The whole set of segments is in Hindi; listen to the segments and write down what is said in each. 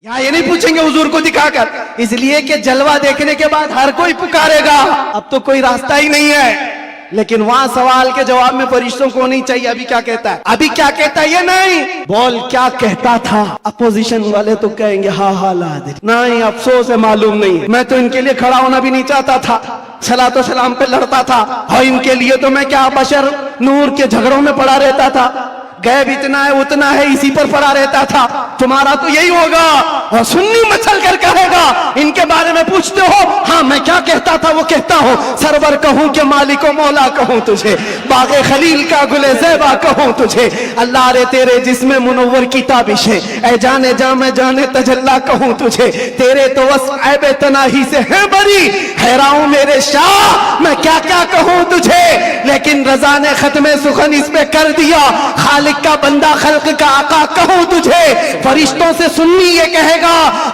यहाँ ये नहीं पूछेंगे हुजूर को दिखाकर, इसलिए कि जलवा देखने के बाद हर कोई पुकारेगा, अब तो कोई रास्ता ही नहीं है। लेकिन वहां सवाल के जवाब में फरिश्तों को नहीं चाहिए अभी क्या कहता है, अभी क्या कहता है ये नहीं, बोल क्या कहता था। अपोजिशन वाले तो कहेंगे हाँ हाँ लादिर, नहीं अफसोस है मालूम नहीं, मैं तो इनके लिए खड़ा होना भी नहीं चाहता था, सलातो तो सलाम पे लड़ता था, और इनके लिए तो मैं क्या बशर नूर के झगड़ों में पड़ा रहता था, गैब इतना है उतना है इसी पर पड़ा रहता था। तुम्हारा तो यही होगा, और सुन्नी मचल कर कहेगा इनके बारे में पूछते हो, हाँ मैं क्या कहता था वो कहता हूँ, सरवर कहूँ कि मालिको मौला कहूँ तुझे, बागे खलील का गुले ज़ैबा कहूँ तुझे, अल्लाह रे तेरे जिस्म मुनव्वर की ताबिश है, ऐ जाने जा मैं जाने तजल्ला कहूँ तुझे, तेरे तो वस्फ़ ऐब तनाही से है बरी, हैरान मेरे शाह मैं क्या क्या कहूँ तुझे। लेकिन रजा ने खत्मे सुखन इस पे कर दिया, खालिक का बंदा खल्क का आका कहूं तुझे। फरिश्तों से सुन्नी ये कहेगा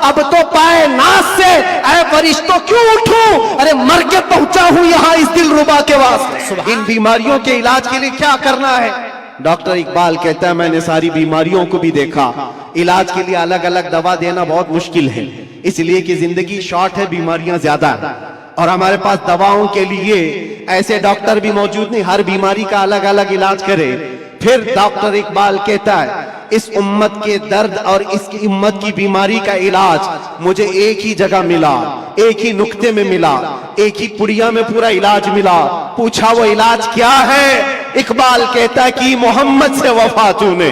अब तो पाए नास से ऐ फरिश्तों क्यों उठूं, अरे मर के पहुंचा हूं यहां इस दिलरुबा के वास्ते। इन बीमारियों के इलाज के लिए क्या करना है, डॉक्टर इकबाल कहता है मैंने सारी बीमारियों को भी देखा, इलाज के लिए अलग अलग दवा देना बहुत मुश्किल है, इसलिए कि जिंदगी शॉर्ट है, बीमारियां ज्यादा है, और हमारे पास दवाओं के लिए ऐसे डॉक्टर भी मौजूद नहीं, हर बीमारी का अलग अलग इलाज करे। फिर डॉक्टर इकबाल कहता है इस उम्मत के दर्द और इसकी उम्मत की बीमारी का इलाज मुझे एक ही जगह मिला, एक ही नुक्ते में मिला, एक ही पुड़िया में पूरा इलाज मिला। पूछा वो इलाज क्या है, इकबाल कहता है कि मोहम्मद से वफा तूने,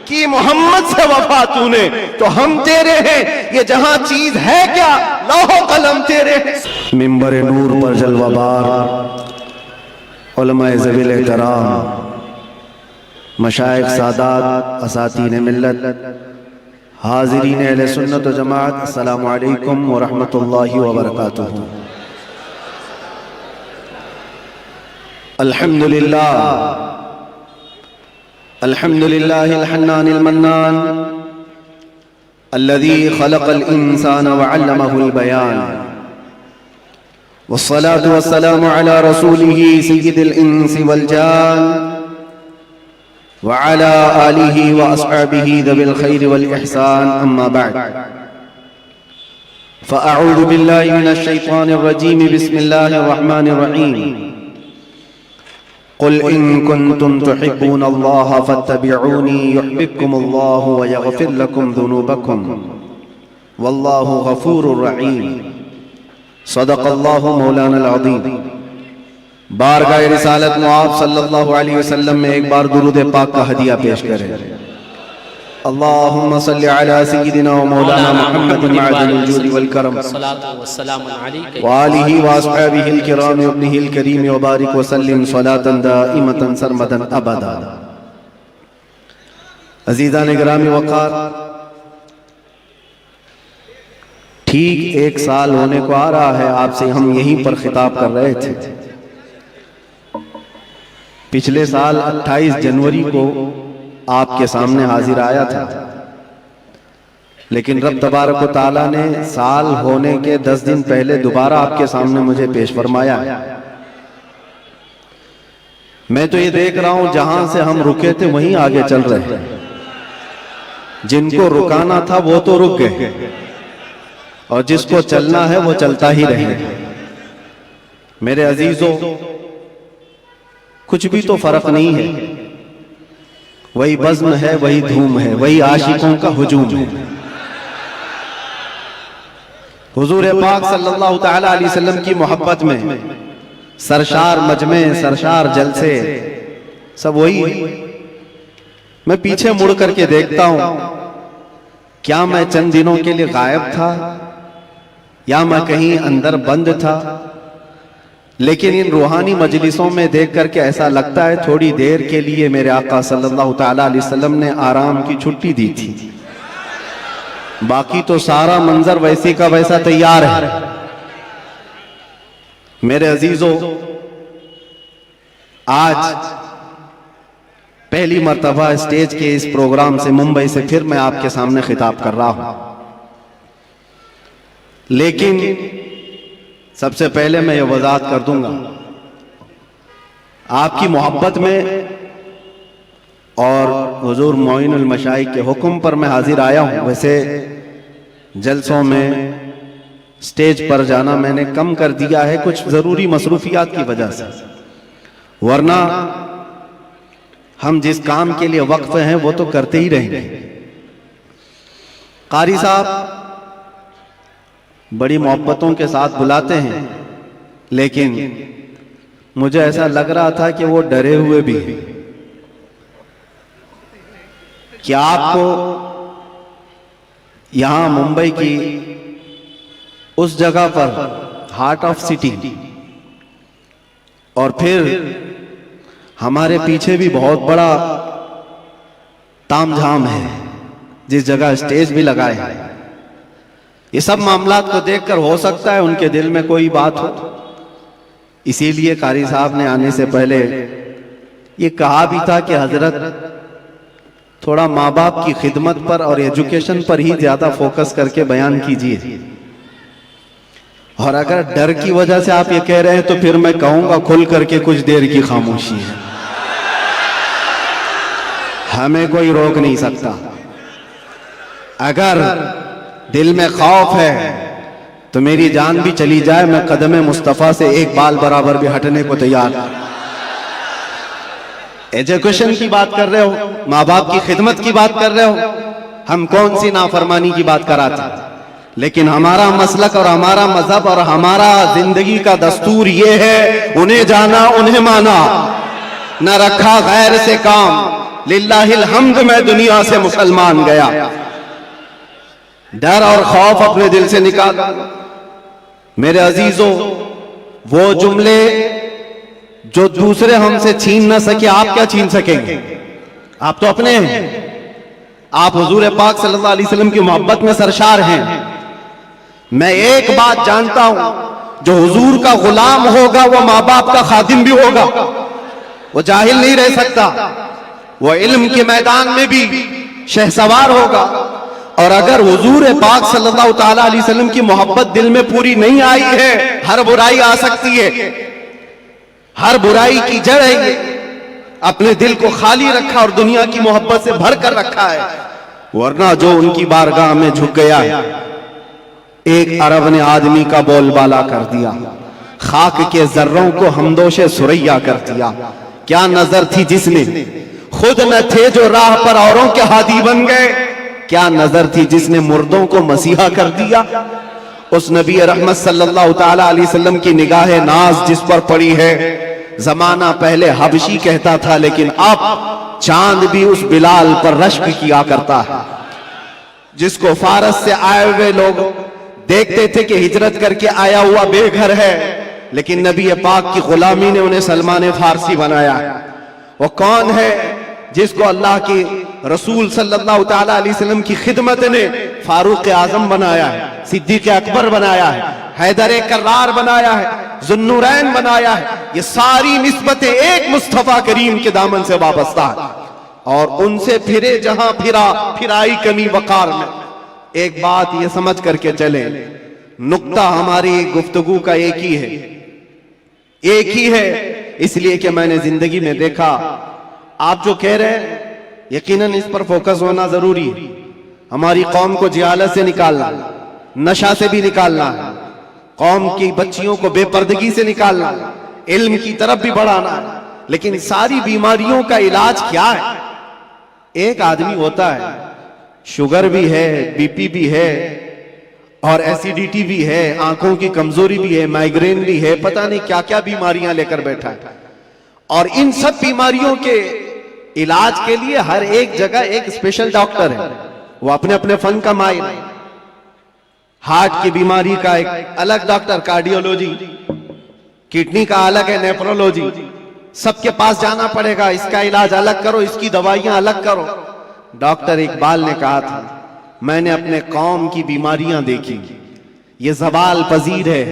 कि मोहम्मद से वफा तूने, तो हम तेरे हैं, ये जहां चीज है क्या लौहो कलम तेरे। मिंबर नूर पर जलवाबार उलमाए ज़वील एहतराम, मशाइख सादात असातीन मिल्लत, हाज़रीन अहले सुन्नत व जमात, अस्सलामु अलैकुम व रहमतुल्लाहि व बरकातुहू। अल्हम्दुलिल्लाह अल्हम्दुलिल्लाहिल हन्नानिल मन्नान अल्लज़ी खलक़ल इंसान व अल्लमहुल बयान, वस्सलातु वस्सलामु अला रसूलिही सय्यिदिल इंसी वल जान व अला आलिही व अस्हाबिही ज़विल खैरि वल इहसान, अम्मा बअद, फ़अऊज़ु बिल्लाहि मिनश शैतानिर रजीम, बिस्मिल्लाहिर रहमानिर रहीम, क़ुल इन कुन्तुम तुहिब्बूनल्लाह फ़त्तबिऊनी युहब्बिबकुमुल्लाहु व यग़फ़िर लकुम ज़ुनूबकुम वल्लाहु गफ़ूरुर रहीम। सदक़ल्लाहु मौलाना अज़ीम। बारगाह रिसालत में आप सल्लल्लाहु अलैहि वसल्लम में एक बार दुरूद पाक का हदिया पेश करें। अल्लाहुम्मा सल्लि अला सय्यिदिना व मौलाना मुहम्मदिन मअदिनिल जूदि वल करम व आलिहि व अस्हाबिहिल किराम व इब्निहिल करीम व बारिक व सल्लिम सलातन दाइमतन सरमदन अबदा। अज़ीज़ान गिरामी वक़ार, ठीक एक साल होने को आ रहा है आपसे हम यहीं पर खिताब कर रहे थे। पिछले साल 28 जनवरी को आपके सामने हाजिर आया था, लेकिन रब तबारक व तआला ने साल होने के 10 दिन पहले दोबारा आपके सामने मुझे पेश फरमाया। मैं तो ये देख रहा हूं जहां से हम रुके थे वहीं आगे चल रहे हैं, जिनको रुकाना था वो तो रुक गए, और जिसको चलना है वो चलता ही रहेगा। मेरे अजीजों, कुछ भी तो फर्क नहीं है, वही बज़्म है, वही धूम है, वही आशिकों का हुजूम है। हुजूर पाक सल्लल्लाहु तआला अलैहि वसल्लम की मोहब्बत में सरशार मजमे, सरशार जलसे, सब वही। मैं पीछे मुड़ करके देखता हूं, क्या मैं चंद दिनों के लिए गायब था या मैं कहीं अंदर बंद था, लेकिन इन रूहानी मजलिसों में देख करके ऐसा लगता है थोड़ी देर के लिए मेरे आका सल्लल्लाहु तआला अलैहि वसल्लम ने आराम की छुट्टी दी थी, बाकी तो सारा मंजर वैसे का वैसा तैयार है। मेरे अजीजों, आज पहली मर्तबा स्टेज के इस प्रोग्राम से मुंबई से फिर मैं आपके सामने खिताब कर रहा हूं, लेकिन सबसे पहले मैं ये वज़ाहत कर दूंगा, आपकी मोहब्बत में और हुजूर मोइनुल मशाइख के हुक्म पर मैं हाजिर आया हूं। वैसे जलसों में स्टेज पर जाना मैंने कम कर दिया है कुछ जरूरी मसरूफियात की वजह से, वरना हम जिस काम के लिए वक्फ हैं वो तो करते ही रहेंगे। कारी साहब बड़ी मोहब्बतों के साथ बुलाते हैं, लेकिन मुझे ऐसा लग रहा था कि वो डरे हुए भी हैं। क्या आपको यहां मुंबई की उस जगह पर हार्ट ऑफ सिटी और फिर हमारे पीछे भी बहुत बड़ा तामझाम है, जिस जगह स्टेज भी लगाए हैं, ये सब मामलात को देखकर हो सकता है उनके दिल में कोई बात हो। इसीलिए कारी साहब ने आने से पहले ये कहा भी था कि हजरत थोड़ा माँ बाप की खिदमत पर और एजुकेशन पर ही ज्यादा फोकस करके बयान कीजिए। और अगर डर की वजह से आप ये कह रहे हैं तो फिर मैं कहूंगा खुल करके कुछ देर की खामोशी है, हमें कोई रोक नहीं सकता। अगर दिल में खौफ है तो मेरी जान भी चली जाए, मैं कदम मुस्तफा से एक बाल बराबर भी हटने को तैयार। एजुकेशन की बात कर रहे हो, माँ बाप की खिदमत की बात कर रहे हो, हम कौन सी नाफरमानी की बात कराते, लेकिन हमारा मसलक और हमारा मजहब और हमारा जिंदगी का दस्तूर ये है, उन्हें जाना उन्हें माना, न रखा गैर से काम, लिल्लाहिल हम्द मैं दुनिया से मुसलमान गया। डर और खौफ अपने दिल से निकाल। मेरे अजीजों, वो जुमले जो दूसरे हमसे छीन ना सके, आप क्या छीन सकेंगे? आप तो अपने हैं। आप हुजूर पाक सल्लल्लाहु अलैहि वसल्लम की मोहब्बत में सरशार हैं। मैं एक बात जानता हूं, जो हुजूर का गुलाम होगा वो माँ बाप का खादिम भी होगा, वो जाहिल नहीं रह सकता, वो इल्म के मैदान में भी शहसवार होगा। और अगर हुजूर पाक सल्लल्लाहु ताला अलैहि वसल्लम की मोहब्बत दिल में पूरी नहीं आई है, हर बुराई आ सकती है, हर बुराई की जड़ है ये। अपने दिल को खाली रखा और दुनिया की मोहब्बत से भर कर रखा है, वरना जो उनकी बारगाह में झुक गया, एक अरब ने आदमी का बोलबाला कर दिया, खाक के जर्रों को हमदोशे सुरैया कर दिया। क्या नजर थी जिसने, खुद न थे जो राह पर औरों के हादी बन गए, क्या नजर थी जिसने मुर्दों को मसीहा कर दिया। उस नबी रहमत सल्लल्लाहु ताला अलैहि वसल्लम की निगाहे नाज जिस पर पड़ी है, जमाना पहले हबशी कहता था, लेकिन अब चांद भी उस बिलाल पर रश्क किया करता है, जिसको फारस से आए हुए लोग देखते थे कि हिजरत करके आया हुआ बेघर है, लेकिन नबी पाक की गुलामी ने उन्हें सलमान फारसी बनाया। वो कौन है? जिसको अल्लाह के रसूल सल्लल्लाहु ताला अलैहि वसल्लम की खिदमत ने फारूक आजम बनाया है, सिद्दीक अकबर बनाया है, हैदर कर्रार बनाया है, जुन्नूरैन बनाया है। ये सारी निस्बतें एक मुस्तफा करीम के दामन से वाबस्ता है, और उनसे फिरे जहां फिराई कमी वकार में। एक बात ये समझ करके चले, नुक्ता हमारी गुफ्तगू का एक ही है, एक ही है, इसलिए कि मैंने जिंदगी में देखा। आप जो कह रहे हैं, यकीनन इस पर फोकस होना जरूरी है। हमारी कौम को जिहालत से निकालना, नशा से भी निकालना, कौम की बच्चियों को बेपर्दगी से निकालना, इल्म की तरफ भी बढ़ाना। लेकिन सारी बीमारियों का इलाज क्या है? एक आदमी होता है, शुगर भी है, बीपी भी है, और एसिडिटी भी है, आंखों की कमजोरी भी है, माइग्रेन भी है, पता नहीं क्या क्या बीमारियां लेकर बैठा है। और इन सब बीमारियों के इलाज के लिए हर एक जगह एक स्पेशल डॉक्टर है, वो अपने अपने फन का माहिर है। हार्ट की बीमारी का एक अलग डॉक्टर, कार्डियोलॉजी, किडनी का अलग है, नेफ्रोलॉजी, सबके पास जाना पड़ेगा, इसका इलाज अलग करो, इसकी दवाइयां अलग करो। डॉक्टर इकबाल ने कहा था, मैंने अपने कौम की बीमारियां देखी, ये ज़वाल पजीर है,